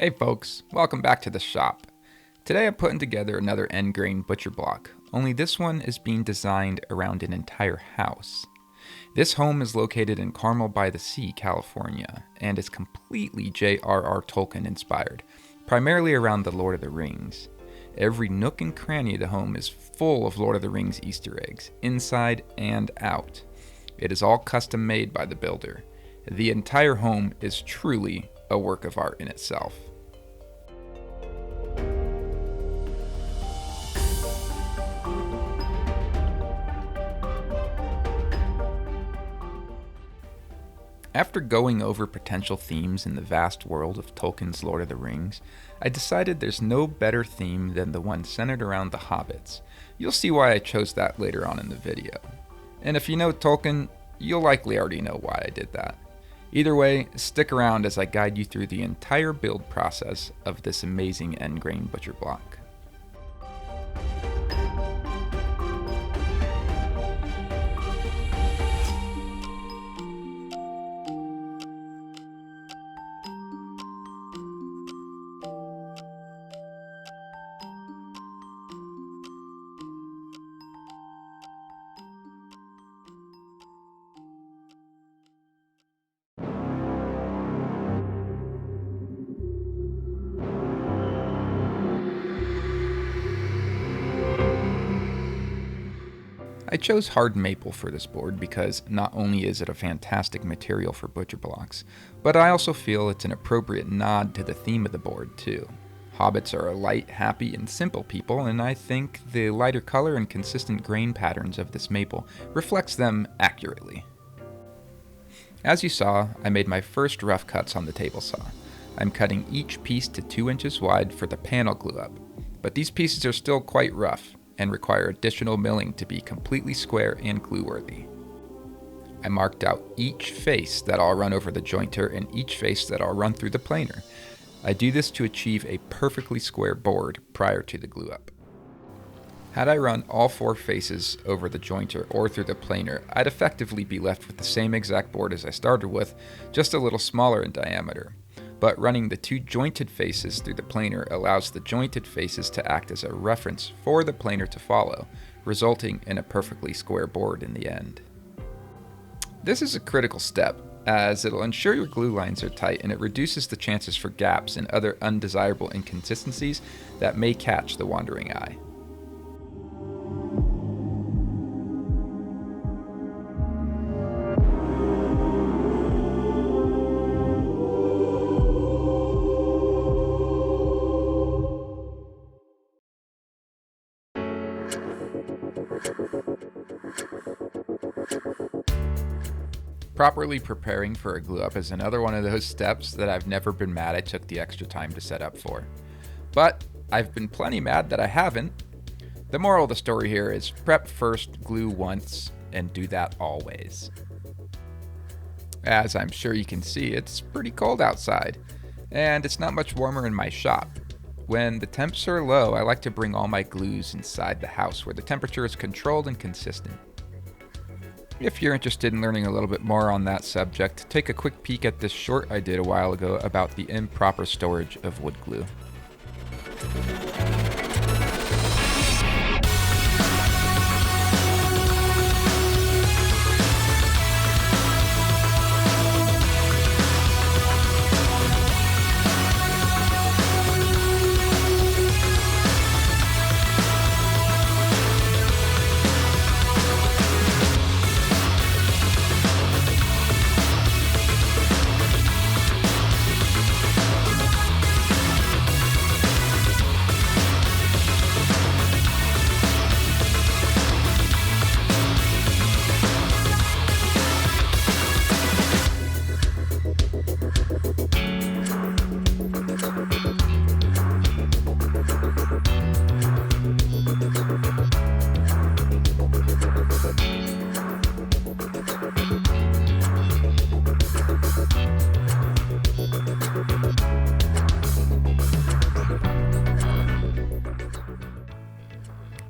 Hey folks, welcome back to the shop. Today I'm putting together another end grain Butcherblock, only this one is being designed around an entire house. This home is located in Carmel by the Sea, California, and is completely J.R.R. Tolkien inspired, primarily around the Lord of the Rings. Every nook and cranny of the home is full of Lord of the Rings Easter eggs, inside and out. It is all custom made by the builder. The entire home is truly a work of art in itself. After going over potential themes in the vast world of Tolkien's Lord of the Rings, I decided there's no better theme than the one centered around the hobbits. You'll see why I chose that later on in the video. And if you know Tolkien, you'll likely already know why I did that. Either way, stick around as I guide you through the entire build process of this amazing end grain Butcherblock. I chose hard maple for this board because not only is it a fantastic material for Butcherblocks, but I also feel it's an appropriate nod to the theme of the board too. Hobbits are a light, happy, and simple people, and I think the lighter color and consistent grain patterns of this maple reflects them accurately. As you saw, I made my first rough cuts on the table saw. I'm cutting each piece to 2 inches wide for the panel glue up, but these pieces are still quite rough and require additional milling to be completely square and glue-worthy. I marked out each face that I'll run over the jointer and each face that I'll run through the planer. I do this to achieve a perfectly square board prior to the glue-up. Had I run all 4 faces over the jointer or through the planer, I'd effectively be left with the same exact board as I started with, just a little smaller in diameter. But running the 2 jointed faces through the planer allows the jointed faces to act as a reference for the planer to follow, resulting in a perfectly square board in the end. This is a critical step, as it'll ensure your glue lines are tight and it reduces the chances for gaps and other undesirable inconsistencies that may catch the wandering eye. Properly preparing for a glue up is another one of those steps that I've never been mad I took the extra time to set up for. But I've been plenty mad that I haven't. The moral of the story here is prep first, glue once, and do that always. As I'm sure you can see, it's pretty cold outside, and it's not much warmer in my shop. When the temps are low, I like to bring all my glues inside the house where the temperature is controlled and consistent. If you're interested in learning a little bit more on that subject, take a quick peek at this short I did a while ago about the improper storage of wood glue.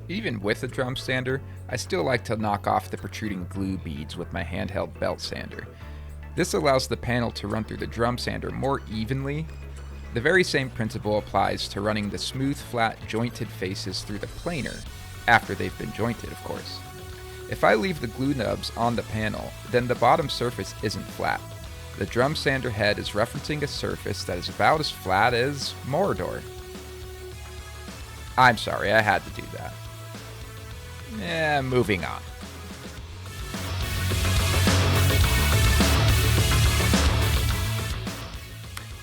Even with a drum sander, I still like to knock off the protruding glue beads with my handheld belt sander. This allows the panel to run through the drum sander more evenly, The very same principle applies to running the smooth, flat, jointed faces through the planer, after they've been jointed, of course. If I leave the glue nubs on the panel, then the bottom surface isn't flat. The drum sander head is referencing a surface that is about as flat as Mordor. I'm sorry, I had to do that. Moving on.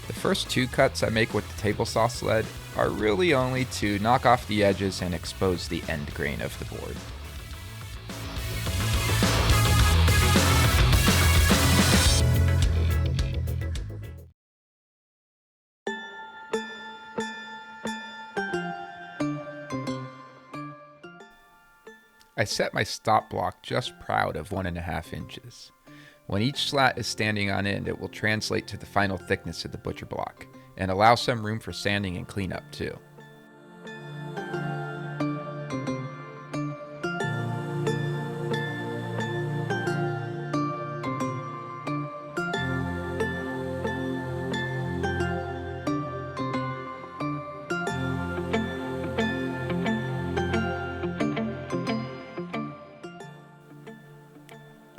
The first 2 cuts I make with the table saw sled are really only to knock off the edges and expose the end grain of the board. I set my stop block just proud of 1.5 inches. When each slat is standing on end, it will translate to the final thickness of the butcher block, and allow some room for sanding and cleanup too.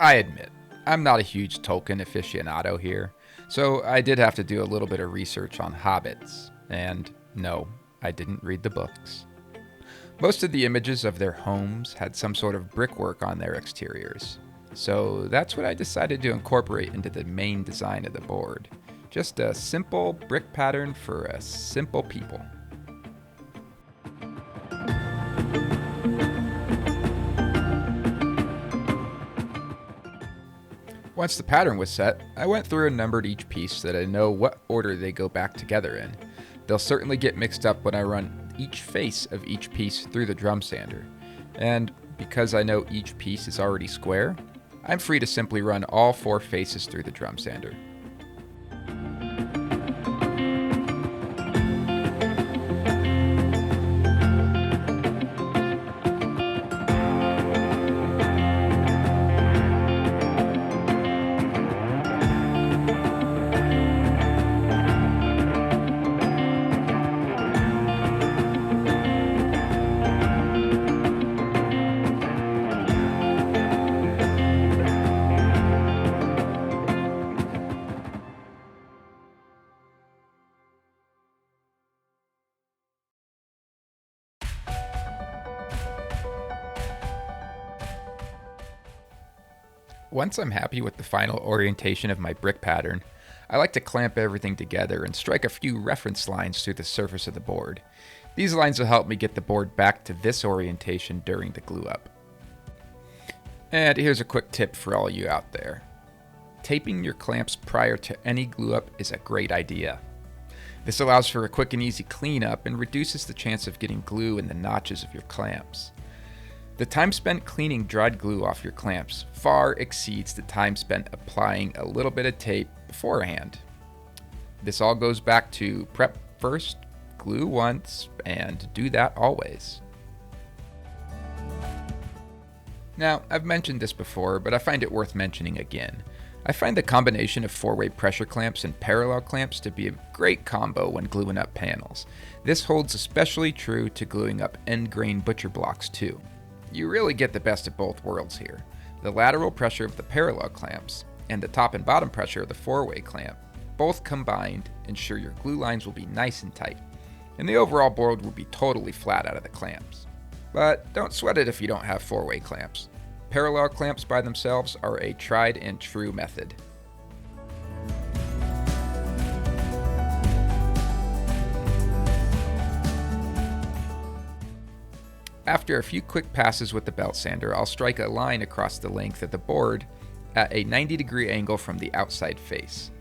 I admit, I'm not a huge Tolkien aficionado here, so I did have to do a little bit of research on hobbits, and no, I didn't read the books. Most of the images of their homes had some sort of brickwork on their exteriors, so that's what I decided to incorporate into the main design of the board. Just a simple brick pattern for a simple people. Once the pattern was set, I went through and numbered each piece so that I know what order they go back together in. They'll certainly get mixed up when I run each face of each piece through the drum sander. And because I know each piece is already square, I'm free to simply run all 4 faces through the drum sander. Once I'm happy with the final orientation of my brick pattern, I like to clamp everything together and strike a few reference lines through the surface of the board. These lines will help me get the board back to this orientation during the glue up. And here's a quick tip for all you out there. Taping your clamps prior to any glue up is a great idea. This allows for a quick and easy cleanup and reduces the chance of getting glue in the notches of your clamps. The time spent cleaning dried glue off your clamps far exceeds the time spent applying a little bit of tape beforehand. This all goes back to prep first, glue once, and do that always. Now, I've mentioned this before, but I find it worth mentioning again. I find the combination of 4-way pressure clamps and parallel clamps to be a great combo when gluing up panels. This holds especially true to gluing up end grain butcher blocks too. You really get the best of both worlds here. The lateral pressure of the parallel clamps and the top and bottom pressure of the 4-way clamp, both combined, ensure your glue lines will be nice and tight, and the overall board will be totally flat out of the clamps. But don't sweat it if you don't have 4-way clamps. Parallel clamps by themselves are a tried and true method. After a few quick passes with the belt sander, I'll strike a line across the length of the board at a 90-degree angle from the outside face.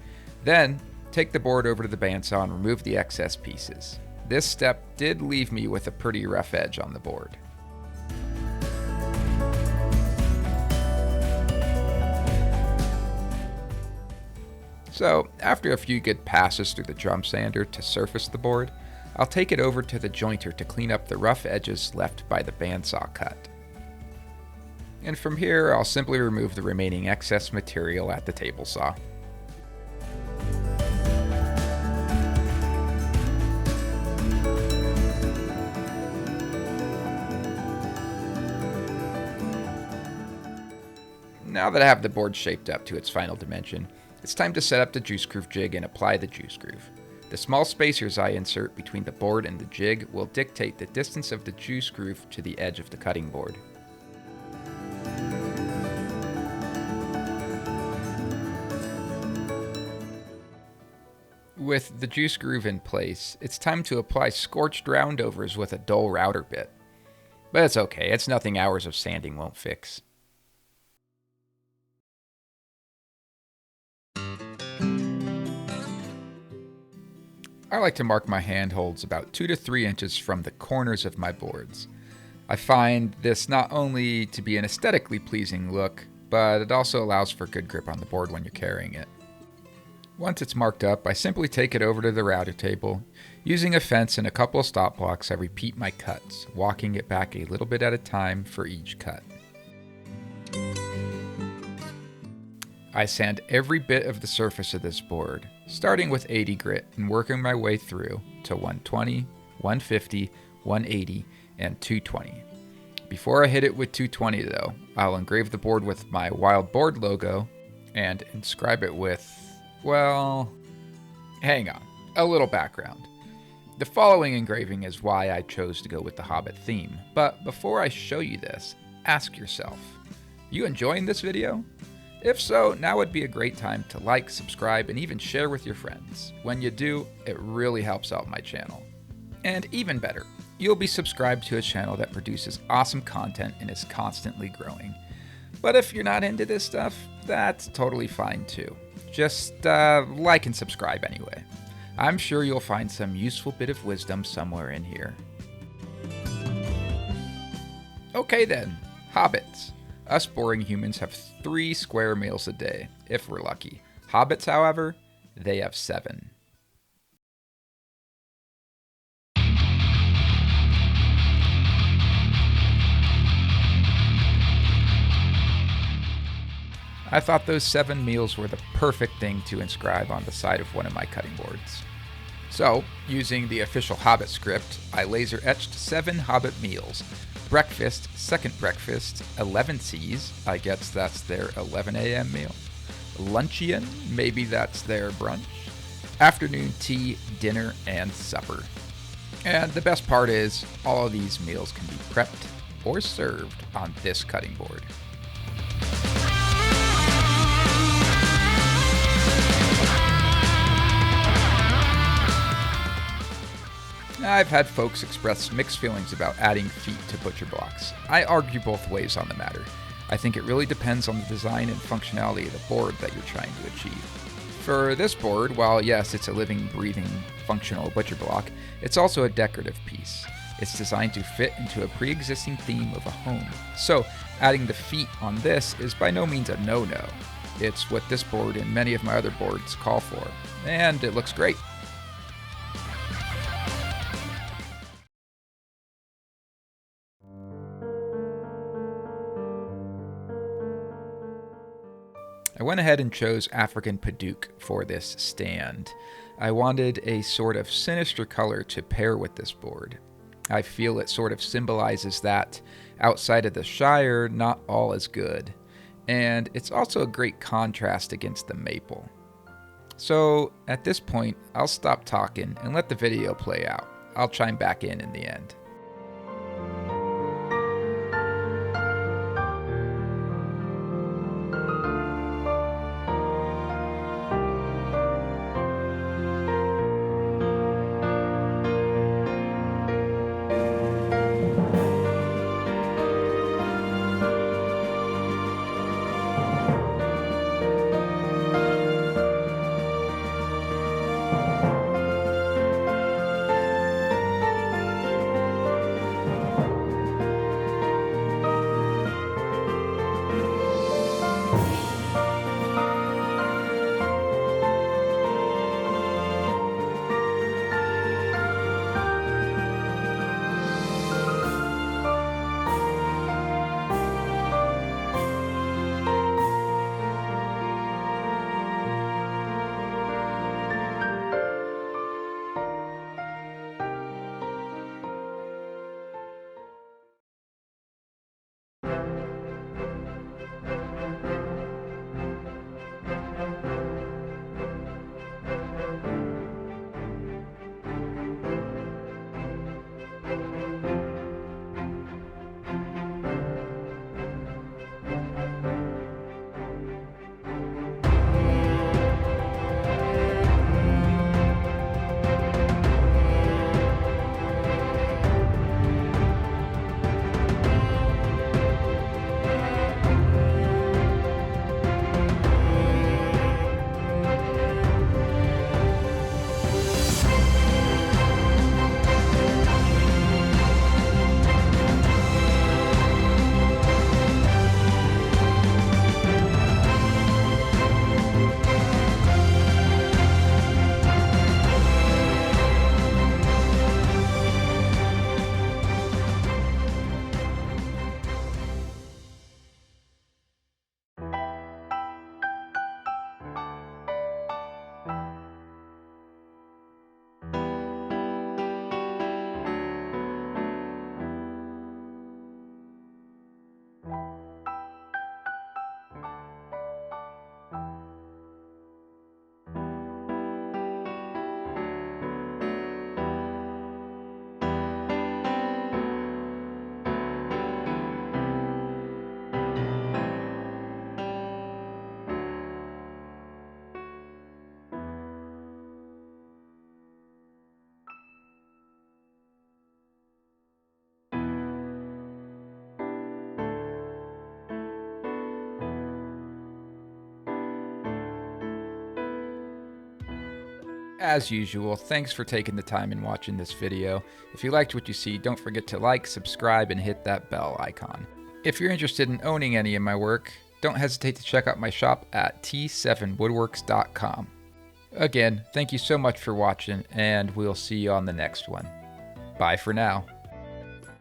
Then, take the board over to the bandsaw and remove the excess pieces. This step did leave me with a pretty rough edge on the board. So, after a few good passes through the drum sander to surface the board, I'll take it over to the jointer to clean up the rough edges left by the bandsaw cut. And from here, I'll simply remove the remaining excess material at the table saw. Now that I have the board shaped up to its final dimension, it's time to set up the juice groove jig and apply the juice groove. The small spacers I insert between the board and the jig will dictate the distance of the juice groove to the edge of the cutting board. With the juice groove in place, it's time to apply scorched roundovers with a dull router bit. But it's okay, it's nothing hours of sanding won't fix. I like to mark my handholds about 2 to 3 inches from the corners of my boards. I find this not only to be an aesthetically pleasing look, but it also allows for good grip on the board when you're carrying it. Once it's marked up, I simply take it over to the router table. Using a fence and a couple of stop blocks, I repeat my cuts, walking it back a little bit at a time for each cut. I sand every bit of the surface of this board, starting with 80 grit and working my way through to 120, 150, 180, and 220. Before I hit it with 220 though, I'll engrave the board with my Wild Board logo and inscribe it with, well, hang on, a little background. The following engraving is why I chose to go with the Hobbit theme, but before I show you this, ask yourself, you enjoying this video? If so, now would be a great time to like, subscribe, and even share with your friends. When you do, it really helps out my channel. And even better, you'll be subscribed to a channel that produces awesome content and is constantly growing. But if you're not into this stuff, that's totally fine too. Just like and subscribe anyway. I'm sure you'll find some useful bit of wisdom somewhere in here. Okay then, hobbits. Us boring humans have 3 square meals a day, if we're lucky. Hobbits, however, they have 7. I thought those 7 meals were the perfect thing to inscribe on the side of one of my cutting boards. So, using the official Hobbit script, I laser etched 7 Hobbit meals. Breakfast, second breakfast, 11 C's, I guess that's their 11 a.m. meal. Luncheon, maybe that's their brunch. Afternoon tea, dinner, and supper. And the best part is, all of these meals can be prepped or served on this cutting board. I've had folks express mixed feelings about adding feet to Butcherblocks. I argue both ways on the matter. I think it really depends on the design and functionality of the board that you're trying to achieve. For this board, while yes, it's a living, breathing, functional Butcherblock, it's also a decorative piece. It's designed to fit into a pre-existing theme of a home. So, adding the feet on this is by no means a no-no. It's what this board and many of my other boards call for, and it looks great. I went ahead and chose African Padauk for this stand. I wanted a sort of sinister color to pair with this board. I feel it sort of symbolizes that outside of the Shire, not all is good. And it's also a great contrast against the maple. So at this point, I'll stop talking and let the video play out. I'll chime back in the end. As usual, thanks for taking the time and watching this video. If you liked what you see, don't forget to like, subscribe, and hit that bell icon. If you're interested in owning any of my work, don't hesitate to check out my shop at t7woodworks.com. Again, thank you so much for watching, and we'll see you on the next one. Bye for now.